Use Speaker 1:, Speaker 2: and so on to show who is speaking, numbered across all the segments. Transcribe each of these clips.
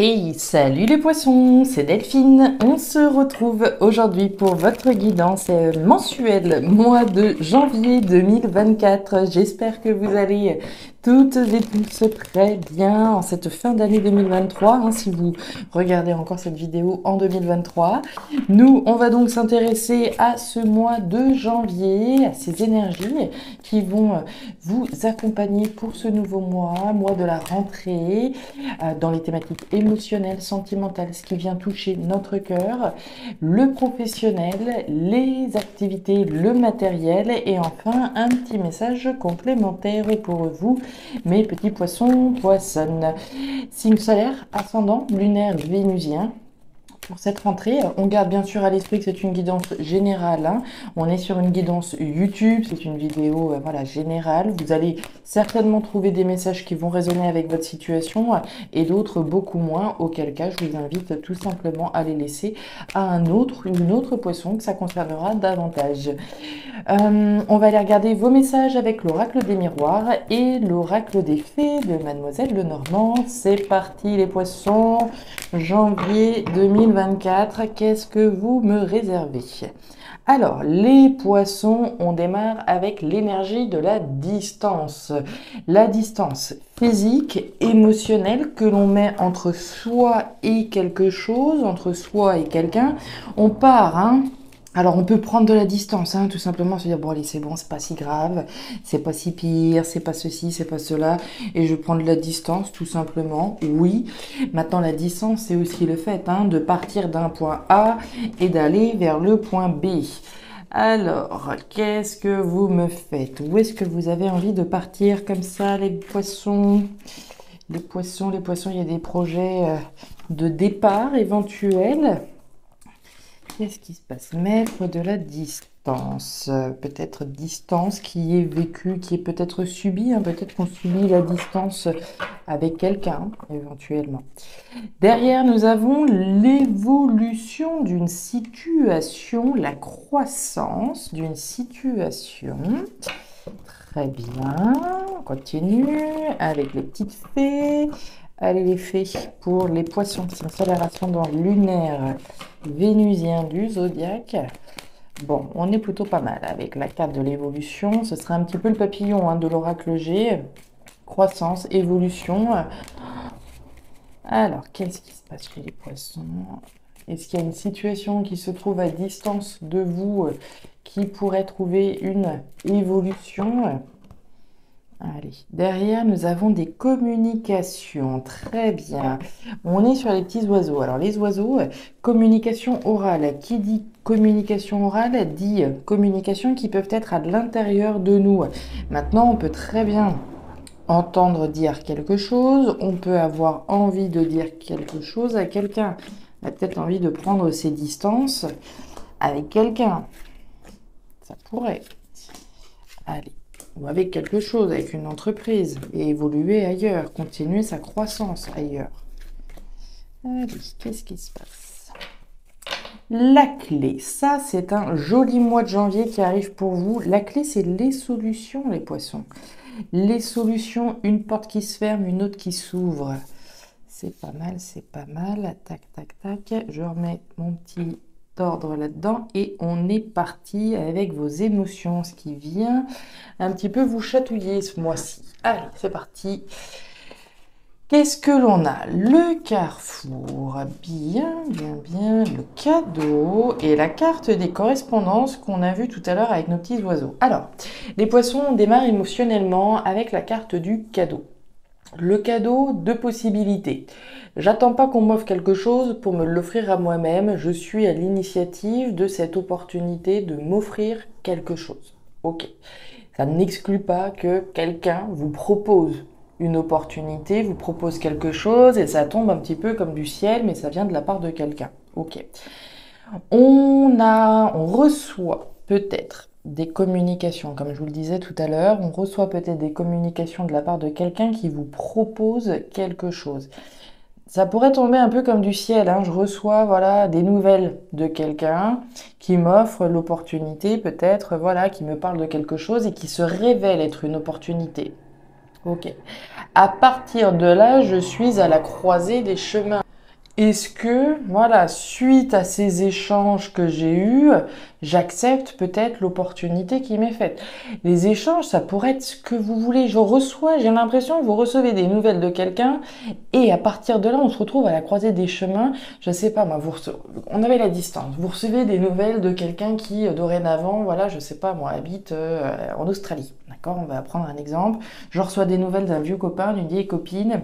Speaker 1: Hey, salut les poissons, c'est Delphine. On se retrouve aujourd'hui pour votre guidance mensuelle mois de janvier 2024. J'espère que vous allez toutes et tous très bien en cette fin d'année 2023, si vous regardez encore cette vidéo en 2023. Nous, on va donc s'intéresser à ce mois de janvier, à ces énergies qui vont vous accompagner pour ce nouveau mois de la rentrée, dans les thématiques émotionnelles, sentimentales, ce qui vient toucher notre cœur, le professionnel, les activités, le matériel et enfin un petit message complémentaire pour vous, mes petits poissons, poissonnes. Signe solaire, ascendant, lunaire, vénusien. Pour cette rentrée, on garde bien sûr à l'esprit que c'est une guidance générale. On est sur une guidance YouTube, c'est une vidéo générale. Vous allez certainement trouver des messages qui vont résonner avec votre situation et d'autres beaucoup moins, auquel cas je vous invite tout simplement à les laisser à une autre poisson que ça concernera davantage. On va aller regarder vos messages avec l'oracle des miroirs et l'oracle des fées de Mademoiselle Lenormand. C'est parti les poissons, janvier 2024, qu'est-ce que vous me réservez? Alors, les poissons, on démarre avec l'énergie de la distance. La distance physique, émotionnelle que l'on met entre soi et quelque chose, entre soi et quelqu'un. On part, Alors on peut prendre de la distance, tout simplement se dire bon allez c'est bon, c'est pas si grave, c'est pas si pire, c'est pas ceci, c'est pas cela, et je prends de la distance tout simplement, oui. Maintenant la distance c'est aussi le fait de partir d'un point A et d'aller vers le point B. Alors, qu'est-ce que vous me faites? Où est-ce que vous avez envie de partir comme ça les poissons? Les poissons, il y a des projets de départ éventuels. Qu'est-ce qui se passe? Mettre de la distance. Peut-être distance qui est vécue, qui est peut-être subie. Peut-être qu'on subit la distance avec quelqu'un, éventuellement. Derrière, nous avons l'évolution d'une situation, la croissance d'une situation. Très bien. On continue avec les petites fées. Allez les fées pour les poissons, c'est une solaire ascendant lunaire vénusien du zodiaque. Bon, on est plutôt pas mal avec la carte de l'évolution. Ce sera un petit peu le papillon de l'oracle G. Croissance, évolution. Alors, qu'est-ce qui se passe chez les poissons? Est-ce qu'il y a une situation qui se trouve à distance de vous qui pourrait trouver une évolution? Allez, derrière, nous avons des communications. Très bien. On est sur les petits oiseaux. Alors, les oiseaux, communication orale. Qui dit communication orale dit communication qui peuvent être à l'intérieur de nous. Maintenant, on peut très bien entendre dire quelque chose. On peut avoir envie de dire quelque chose à quelqu'un. On a peut-être envie de prendre ses distances avec quelqu'un. Ça pourrait. Allez. Ou avec quelque chose, avec une entreprise, et évoluer ailleurs, continuer sa croissance ailleurs. Allez, qu'est-ce qui se passe? La clé, ça c'est un joli mois de janvier qui arrive pour vous. La clé c'est les solutions les poissons. Les solutions, une porte qui se ferme, une autre qui s'ouvre. C'est pas mal, c'est pas mal. Tac, tac, tac. Je remets mon petit ordre là-dedans et on est parti avec vos émotions, ce qui vient un petit peu vous chatouiller ce mois-ci. Allez, c'est parti. Qu'est-ce que l'on a? Le carrefour, bien, le cadeau et la carte des correspondances qu'on a vu tout à l'heure avec nos petits oiseaux. Alors, les poissons, on démarre émotionnellement avec la carte du cadeau. Le cadeau de possibilités. J'attends pas qu'on m'offre quelque chose pour me l'offrir à moi-même. Je suis à l'initiative de cette opportunité de m'offrir quelque chose. Ok. Ça n'exclut pas que quelqu'un vous propose une opportunité, vous propose quelque chose et ça tombe un petit peu comme du ciel, mais ça vient de la part de quelqu'un. Ok. On reçoit peut-être des communications, comme je vous le disais tout à l'heure, on reçoit peut-être des communications de la part de quelqu'un qui vous propose quelque chose. Ça pourrait tomber un peu comme du ciel, je reçois des nouvelles de quelqu'un qui m'offre l'opportunité peut-être, qui me parle de quelque chose et qui se révèle être une opportunité. Ok. À partir de là, je suis à la croisée des chemins. Est-ce que, voilà, suite à ces échanges que j'ai eus, j'accepte peut-être l'opportunité qui m'est faite? Les échanges, ça pourrait être ce que vous voulez. J'ai l'impression que vous recevez des nouvelles de quelqu'un et à partir de là, on se retrouve à la croisée des chemins. Je sais pas, moi, on avait la distance. Vous recevez des nouvelles de quelqu'un qui, dorénavant, voilà, je sais pas, moi, habite en Australie. D'accord? On va prendre un exemple. Je reçois des nouvelles d'un vieux copain, d'une vieille copine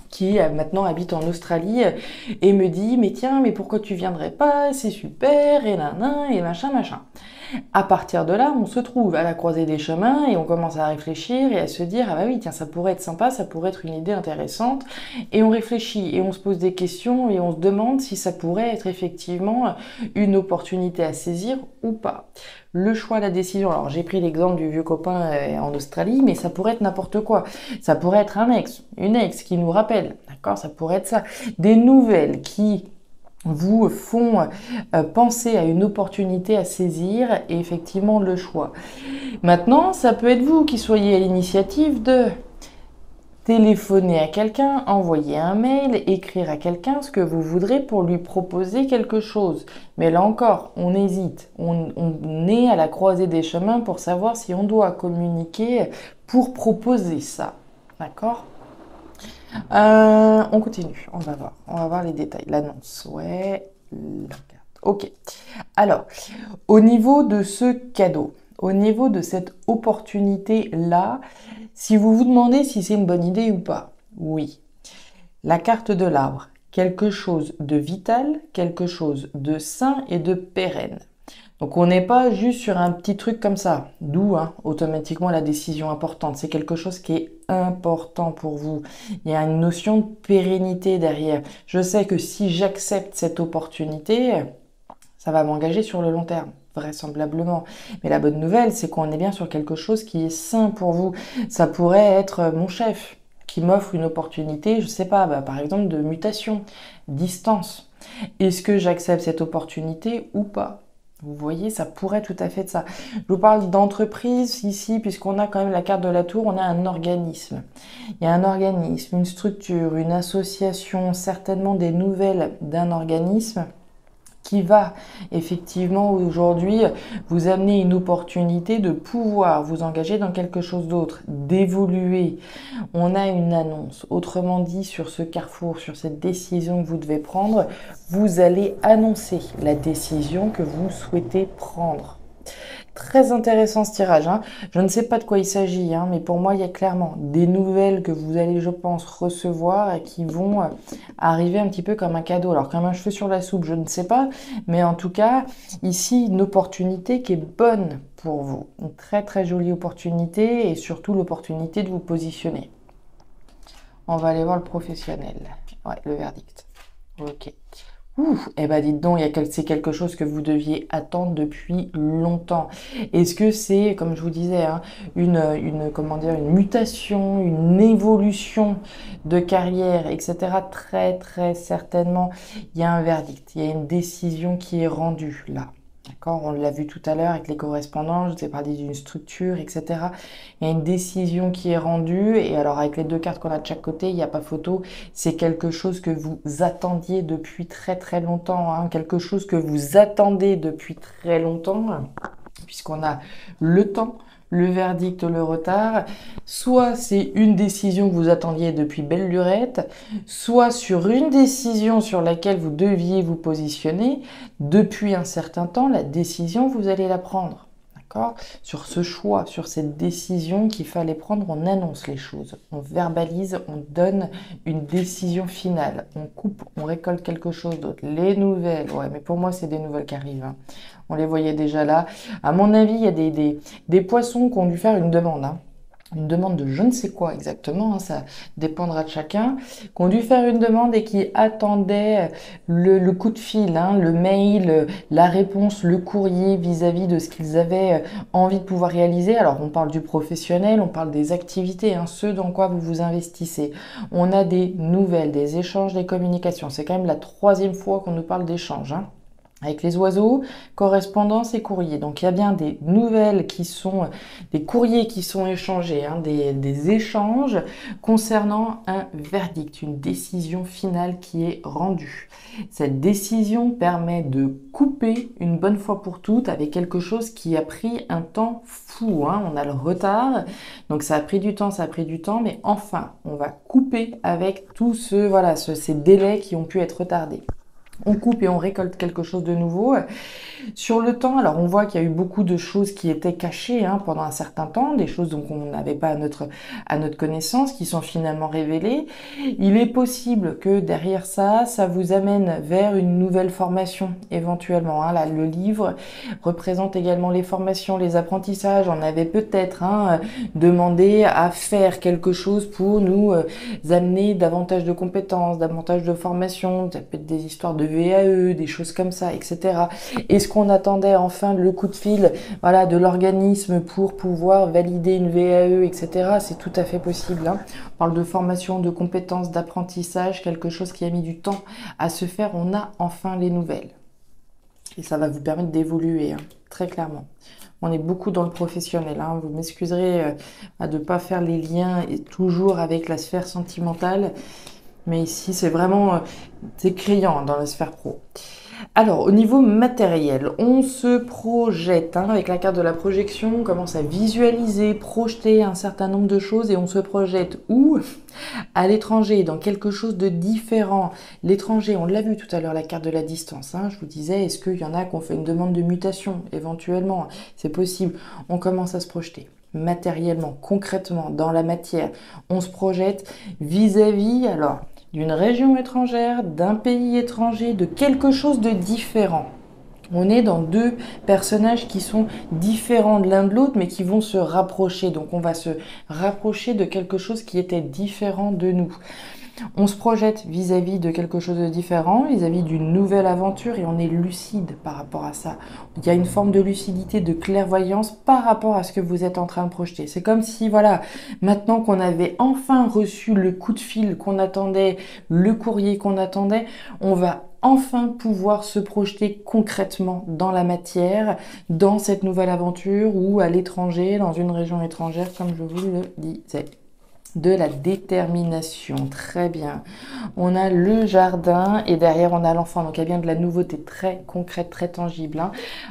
Speaker 1: qui maintenant habite en Australie et me dit mais tiens mais pourquoi tu viendrais pas, c'est super et nanan et machin machin. À partir de là on se trouve à la croisée des chemins et on commence à réfléchir et à se dire ah bah oui tiens ça pourrait être sympa, ça pourrait être une idée intéressante et on réfléchit et on se pose des questions et on se demande si ça pourrait être effectivement une opportunité à saisir ou pas. Le choix, la décision. Alors j'ai pris l'exemple du vieux copain en Australie, mais ça pourrait être n'importe quoi. Ça pourrait être un ex, une ex qui nous rappelle, d'accord? Ça pourrait être ça. Des nouvelles qui vous font penser à une opportunité à saisir et effectivement le choix. Maintenant, ça peut être vous qui soyez à l'initiative de téléphoner à quelqu'un, envoyer un mail, écrire à quelqu'un ce que vous voudrez pour lui proposer quelque chose. Mais là encore, on hésite. On est à la croisée des chemins pour savoir si on doit communiquer pour proposer ça. D'accord? On continue. On va voir. On va voir les détails. L'annonce. Ouais. La carte. Ok. Alors, au niveau de ce cadeau, au niveau de cette opportunité-là, si vous vous demandez si c'est une bonne idée ou pas, oui. La carte de l'arbre, quelque chose de vital, quelque chose de sain et de pérenne. Donc on n'est pas juste sur un petit truc comme ça, d'où automatiquement la décision importante. C'est quelque chose qui est important pour vous. Il y a une notion de pérennité derrière. Je sais que si j'accepte cette opportunité, ça va m'engager sur le long terme, vraisemblablement. Mais la bonne nouvelle, c'est qu'on est bien sur quelque chose qui est sain pour vous. Ça pourrait être mon chef qui m'offre une opportunité, je sais pas, par exemple de mutation, distance. Est-ce que j'accepte cette opportunité ou pas? Vous voyez, ça pourrait tout à fait de ça. Je vous parle d'entreprise ici, puisqu'on a quand même la carte de la tour, on a un organisme. Il y a un organisme, une structure, une association, certainement des nouvelles d'un organisme qui va effectivement aujourd'hui vous amener une opportunité de pouvoir vous engager dans quelque chose d'autre, d'évoluer. On a une annonce. Autrement dit, sur ce carrefour, sur cette décision que vous devez prendre, vous allez annoncer la décision que vous souhaitez prendre. Très intéressant ce tirage. Je ne sais pas de quoi il s'agit, mais pour moi, il y a clairement des nouvelles que vous allez, je pense, recevoir et qui vont arriver un petit peu comme un cadeau. Alors, comme un cheveu sur la soupe, je ne sais pas. Mais en tout cas, ici, une opportunité qui est bonne pour vous. Une très, très jolie opportunité et surtout l'opportunité de vous positionner. On va aller voir le professionnel. Ouais, le verdict. Ok. Eh ben dites donc, c'est quelque chose que vous deviez attendre depuis longtemps. Est-ce que c'est, comme je vous disais, comment dire, une mutation, une évolution de carrière, etc. Très très certainement, il y a un verdict, il y a une décision qui est rendue là. D'accord, on l'a vu tout à l'heure avec les correspondants, je vous ai parlé d'une structure, etc. Il y a une décision qui est rendue, et alors avec les deux cartes qu'on a de chaque côté, il n'y a pas photo, c'est quelque chose que vous attendiez depuis très très longtemps, quelque chose que vous attendez depuis très longtemps, puisqu'on a le temps, le verdict, le retard. Soit c'est une décision que vous attendiez depuis belle lurette, soit sur une décision sur laquelle vous deviez vous positionner depuis un certain temps, la décision, vous allez la prendre. D'accord ? Sur ce choix, sur cette décision qu'il fallait prendre, on annonce les choses, on verbalise, on donne une décision finale, on coupe, on récolte quelque chose d'autre. Les nouvelles, ouais, mais pour moi, c'est des nouvelles qui arrivent. On les voyait déjà là. À mon avis, il y a des poissons qui ont dû faire une demande. Une demande de je ne sais quoi exactement, ça dépendra de chacun, qui ont dû faire une demande et qui attendaient le coup de fil, le mail, la réponse, le courrier vis-à-vis de ce qu'ils avaient envie de pouvoir réaliser. Alors on parle du professionnel, on parle des activités, ce dans quoi vous vous investissez. On a des nouvelles, des échanges, des communications. C'est quand même la 3e fois qu'on nous parle d'échanges. Avec les oiseaux, correspondance et courrier. Donc il y a bien des nouvelles qui sont, des courriers qui sont échangés, hein, des échanges concernant un verdict, une décision finale qui est rendue. Cette décision permet de couper une bonne fois pour toutes avec quelque chose qui a pris un temps fou, hein. On a le retard, donc ça a pris du temps, mais enfin, on va couper avec tous ces délais qui ont pu être retardés. On coupe et on récolte quelque chose de nouveau. Sur le temps, alors on voit qu'il y a eu beaucoup de choses qui étaient cachées pendant un certain temps, des choses dont on n'avait pas à notre connaissance, qui sont finalement révélées. Il est possible que derrière ça vous amène vers une nouvelle formation éventuellement. Là, le livre représente également les formations, les apprentissages. On avait peut-être demandé à faire quelque chose pour nous amener davantage de compétences, davantage de formations. Ça peut être des histoires de VAE, des choses comme ça, etc. Est-ce qu'on attendait enfin le coup de fil de l'organisme pour pouvoir valider une VAE, etc. C'est tout à fait possible. On parle de formation, de compétences, d'apprentissage, quelque chose qui a mis du temps à se faire. On a enfin les nouvelles. Et ça va vous permettre d'évoluer, très clairement. On est beaucoup dans le professionnel. Vous m'excuserez de ne pas faire les liens toujours avec la sphère sentimentale. Mais ici, c'est vraiment c'est criant dans la sphère pro. Alors, au niveau matériel, on se projette avec la carte de la projection, on commence à visualiser, projeter un certain nombre de choses et on se projette où? À l'étranger, dans quelque chose de différent. L'étranger, on l'a vu tout à l'heure, la carte de la distance. Je vous disais, est-ce qu'il y en a qui ont fait une demande de mutation? Éventuellement, c'est possible. On commence à se projeter. Matériellement, concrètement, dans la matière, on se projette vis-à-vis, alors, d'une région étrangère, d'un pays étranger, de quelque chose de différent. On est dans deux personnages qui sont différents de l'un de l'autre, mais qui vont se rapprocher. Donc on va se rapprocher de quelque chose qui était différent de nous. On se projette vis-à-vis de quelque chose de différent, vis-à-vis d'une nouvelle aventure et on est lucide par rapport à ça. Il y a une forme de lucidité, de clairvoyance par rapport à ce que vous êtes en train de projeter. C'est comme si, maintenant qu'on avait enfin reçu le coup de fil qu'on attendait, le courrier qu'on attendait, on va enfin pouvoir se projeter concrètement dans la matière, dans cette nouvelle aventure ou à l'étranger, dans une région étrangère, comme je vous le disais. De la détermination, très bien. On a le jardin et derrière on a l'enfant, donc il y a bien de la nouveauté très concrète, très tangible.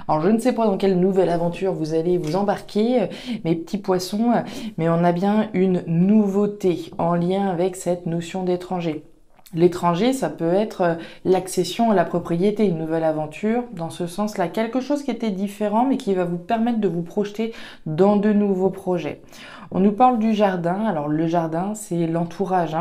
Speaker 1: Alors je ne sais pas dans quelle nouvelle aventure vous allez vous embarquer, mes petits poissons, mais on a bien une nouveauté en lien avec cette notion d'étranger. L'étranger, ça peut être l'accession à la propriété, une nouvelle aventure, dans ce sens-là, quelque chose qui était différent, mais qui va vous permettre de vous projeter dans de nouveaux projets. On nous parle du jardin, alors le jardin, c'est l'entourage,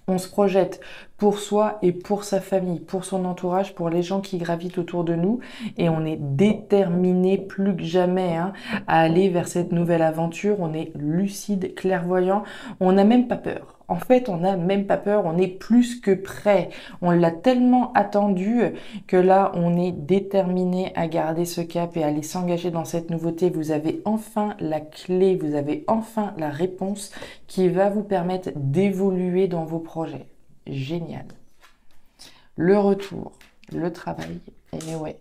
Speaker 1: On se projette pour soi et pour sa famille, pour son entourage, pour les gens qui gravitent autour de nous. Et on est déterminé plus que jamais à aller vers cette nouvelle aventure. On est lucide, clairvoyant. On n'a même pas peur. En fait, on n'a même pas peur. On est plus que prêt. On l'a tellement attendu que là, on est déterminé à garder ce cap et à aller s'engager dans cette nouveauté. Vous avez enfin la clé, vous avez enfin la réponse qui va vous permettre d'évoluer dans vos projets. Génial. Le retour, le travail, et ouais.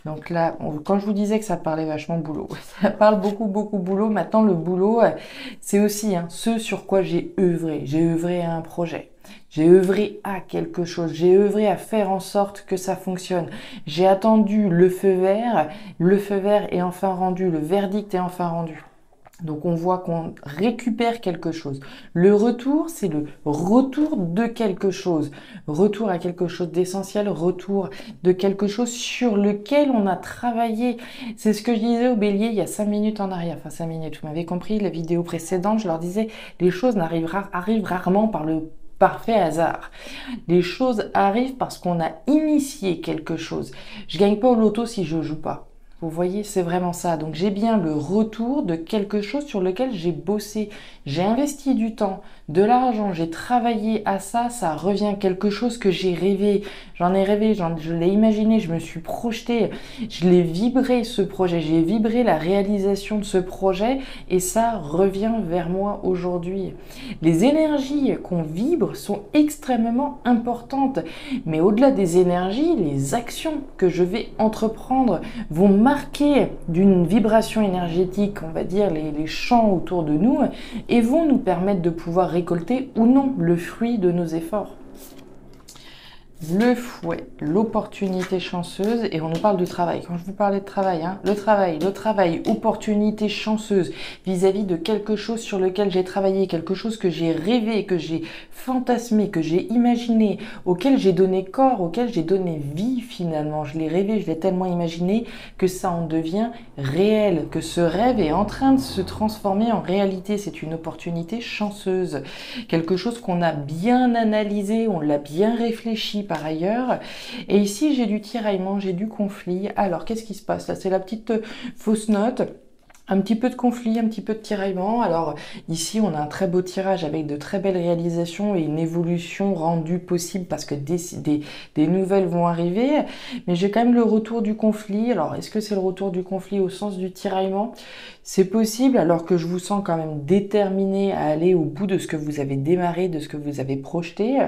Speaker 1: Donc là, quand je vous disais que ça parlait vachement boulot, ça parle beaucoup boulot. Maintenant, le boulot, c'est aussi ce sur quoi j'ai œuvré. J'ai œuvré à un projet. J'ai œuvré à quelque chose. J'ai œuvré à faire en sorte que ça fonctionne. J'ai attendu le feu vert. Le feu vert est enfin rendu. Le verdict est enfin rendu. Donc on voit qu'on récupère quelque chose. Le retour, c'est le retour de quelque chose. Retour à quelque chose d'essentiel, retour de quelque chose sur lequel on a travaillé. C'est ce que je disais au Bélier il y a 5 minutes en arrière. Enfin 5 minutes, vous m'avez compris, la vidéo précédente, je leur disais, les choses arrivent rarement par le parfait hasard. Les choses arrivent parce qu'on a initié quelque chose. Je gagne pas au loto si je joue pas. Vous voyez, c'est vraiment ça. Donc j'ai bien le retour de quelque chose sur lequel j'ai bossé. J'ai investi du temps, de l'argent, j'ai travaillé à ça, ça revient quelque chose que j'ai rêvé. J'en ai rêvé, je l'ai imaginé, je me suis projetée, je l'ai vibré ce projet, j'ai vibré la réalisation de ce projet et ça revient vers moi aujourd'hui. Les énergies qu'on vibre sont extrêmement importantes, mais au-delà des énergies, les actions que je vais entreprendre vont marquer d'une vibration énergétique, on va dire, les champs autour de nous et vont nous permettre de pouvoir récolter ou non le fruit de nos efforts. Le fouet, l'opportunité chanceuse, et on nous parle du travail. Quand je vous parlais de travail, hein, le travail, opportunité chanceuse vis-à-vis de quelque chose sur lequel j'ai travaillé, quelque chose que j'ai rêvé, que j'ai fantasmé, que j'ai imaginé, auquel j'ai donné corps, auquel j'ai donné vie finalement. Je l'ai rêvé, je l'ai tellement imaginé que ça en devient réel, que ce rêve est en train de se transformer en réalité. C'est une opportunité chanceuse, quelque chose qu'on a bien analysé, on l'a bien réfléchi par ailleurs. Et ici, j'ai du tiraillement, j'ai du conflit. Alors, qu'est-ce qui se passe là? C'est la petite fausse note. Un petit peu de conflit, un petit peu de tiraillement. Alors ici, on a un très beau tirage avec de très belles réalisations et une évolution rendue possible parce que des nouvelles vont arriver. Mais j'ai quand même le retour du conflit. Alors, est-ce que c'est le retour du conflit au sens du tiraillement? C'est possible, alors que je vous sens quand même déterminé à aller au bout de ce que vous avez démarré, de ce que vous avez projeté.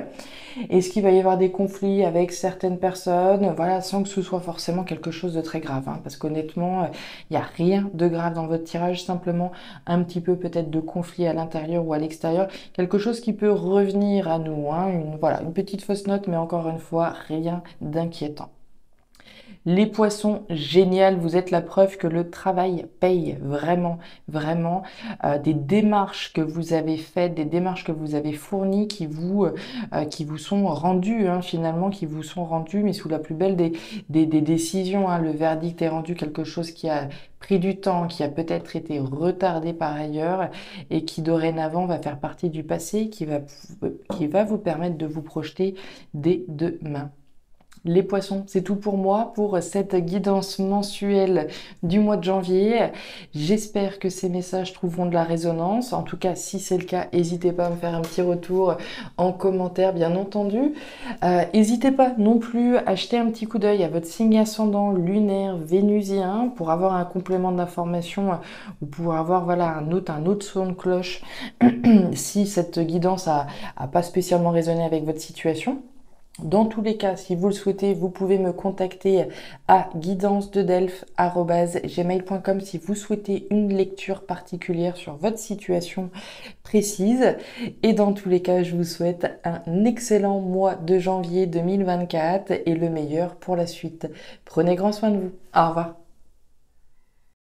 Speaker 1: Est-ce qu'il va y avoir des conflits avec certaines personnes? Voilà, sans que ce soit forcément quelque chose de très grave, hein, parce qu'honnêtement, il n'y a rien de grave dans votre tirage, simplement un petit peu peut-être de conflit à l'intérieur ou à l'extérieur, quelque chose qui peut revenir à nous, hein, voilà, une petite fausse note, mais encore une fois, rien d'inquiétant. Les poissons, génial, vous êtes la preuve que le travail paye vraiment, vraiment. Des démarches que vous avez faites, des démarches que vous avez fournies qui vous sont rendues, hein, finalement, qui vous sont rendues, mais sous la plus belle des décisions. Hein. Le verdict est rendu, quelque chose qui a pris du temps, qui a peut-être été retardé par ailleurs et qui dorénavant va faire partie du passé, qui va vous permettre de vous projeter dès demain. Les poissons, c'est tout pour moi pour cette guidance mensuelle du mois de janvier. J'espère que ces messages trouveront de la résonance. En tout cas, si c'est le cas, n'hésitez pas à me faire un petit retour en commentaire, bien entendu. N'hésitez pas non plus à jeter un petit coup d'œil à votre signe ascendant lunaire vénusien pour avoir un complément d'information ou pour avoir voilà, un autre son de cloche si cette guidance a pas spécialement résonné avec votre situation. Dans tous les cas, si vous le souhaitez, vous pouvez me contacter à guidancededelphes@gmail.com si vous souhaitez une lecture particulière sur votre situation précise. Et dans tous les cas, je vous souhaite un excellent mois de janvier 2024 et le meilleur pour la suite. Prenez grand soin de vous. Au revoir.